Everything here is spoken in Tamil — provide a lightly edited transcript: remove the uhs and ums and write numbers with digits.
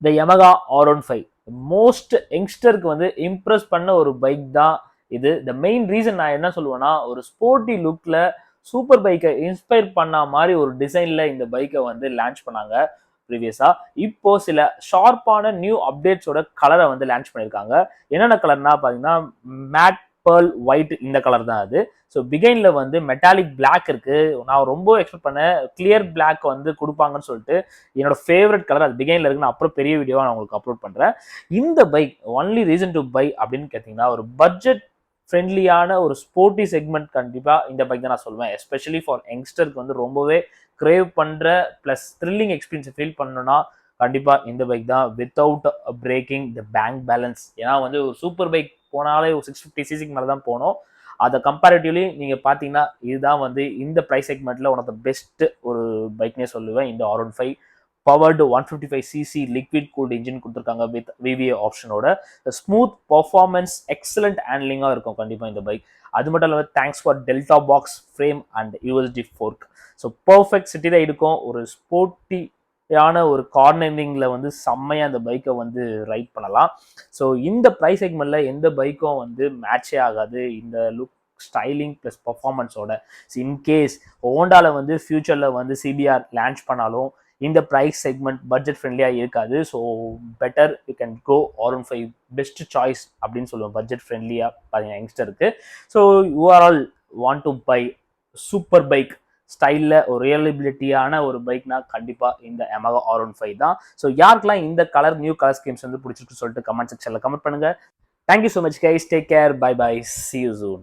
த Yamaha R15 மோஸ்ட் யங்ஸ்டருக்கு வந்து இம்ப்ரெஸ் பண்ண ஒரு பைக் தான் இது. த மெயின் ரீசன் நான் என்ன சொல்லுவேன்னா, ஒரு ஸ்போர்ட்டி லுக்ல சூப்பர் பைக்கை இன்ஸ்பயர் பண்ண மாதிரி ஒரு டிசைன்ல இந்த பைக்கை வந்து லான்ச் பண்ணாங்க ப்ரீவியஸா. இப்போ சில ஷார்ப்பான நியூ அப்டேட்ஸோட கலரை வந்து லான்ச் பண்ணியிருக்காங்க. என்னென்ன கலர்னா பார்த்தீங்கன்னா, மேட் பேர்ல் ஒயிட் இந்த கலர் தான் அது. ஸோ பிகைன்ல வந்து மெட்டாலிக் பிளாக் இருக்கு. நான் ரொம்ப எக்ஸ்பெக்ட் பண்ணேன் கிளியர் பிளாக் வந்து கொடுப்பாங்கன்னு சொல்லிட்டு. என்னோட ஃபேவரட் கலர் அது பிகைன்ல இருக்கு. நான் அப்புறம் பெரிய வீடியோவா நான் உங்களுக்கு அப்லோட் பண்றேன். இந்த bike only reason to buy அப்படின்னு கேட்டீங்கன்னா, ஒரு பட்ஜெட் ஃப்ரெண்ட்லியான ஒரு ஸ்போர்ட்டி செக்மெண்ட் கண்டிப்பா இந்த பைக் தான் நான் சொல்லுவேன். எஸ்பெஷலி ஃபார் யங்ஸ்டருக்கு வந்து ரொம்பவே கிரேவ் பண்ற பிளஸ் த்ரில்லிங் எக்ஸ்பீரியன்ஸ் ஃபீல் பண்ணணும்னா கண்டிப்பா இந்த பைக் தான் without breaking the bank balance. ஏன்னா வந்து ஒரு சூப்பர் பைக் போனாலே ஒரு 650 சிசிக்கு மேலே தான் போனோம். அதை கம்பேரிட்டிவ்லி நீங்க பாத்தீங்கன்னா இதுதான் வந்து இந்த பிரைஸ் செக்மெண்ட்ல ஒன் ஆஃப் த பெஸ்ட் ஒரு பைக்னே சொல்லுவேன். இந்த R15 powered 155cc liquid cooled engine கொடுத்துருக்காங்க வித் VVA ஆப்ஷனோட. ஸ்மூத் பர்ஃபார்மன்ஸ் எக்ஸலண்ட் ஹேண்ட்லிங்காக இருக்கும் கண்டிப்பாக இந்த பைக். அது மட்டும் இல்லாமல் thanks for delta box frame and USD fork. So perfect city தான் இருக்கும். ஒரு ஸ்போர்ட்டியான ஒரு கார்னரிங்ல வந்து செம்மையா அந்த பைக்கை வந்து ரைட் பண்ணலாம். ஸோ இந்த ப்ரைஸ் செக்மெண்ட்ல எந்த பைக்கும் வந்து மேட்சே ஆகாது இந்த லுக் ஸ்டைலிங் பிளஸ் பர்ஃபார்மன்ஸோட. இன்கேஸ் ஹோண்டால வந்து ஃபியூச்சர்ல வந்து CBR லான்ச் பண்ணாலும் இந்த ப்ரைஸ் செக்மெண்ட் பட்ஜெட் ஃப்ரெண்ட்லியாக இருக்காது. So better you can go R15 best choice அப்படின்னு சொல்லுவோம் பட்ஜெட் ஃப்ரெண்ட்லியாக பார்த்தீங்கன்னா யங்ஸ்டருக்கு. So you are all want to buy super bike ஸ்டைலில் ஒரு ரியலபிலிட்டியான ஒரு பைக்னா கண்டிப்பாக இந்த Yamaha R15 தான். ஸோ யாருக்கெல்லாம் இந்த கலர் நியூ கலர் ஸ்கீம்ஸ் வந்து பிடிச்சிருக்குன்னு சொல்லிட்டு கமெண்ட் செக்ஷனில் கமெண்ட் பண்ணுங்க. Thank you so much guys, take care, bye bye, see you soon.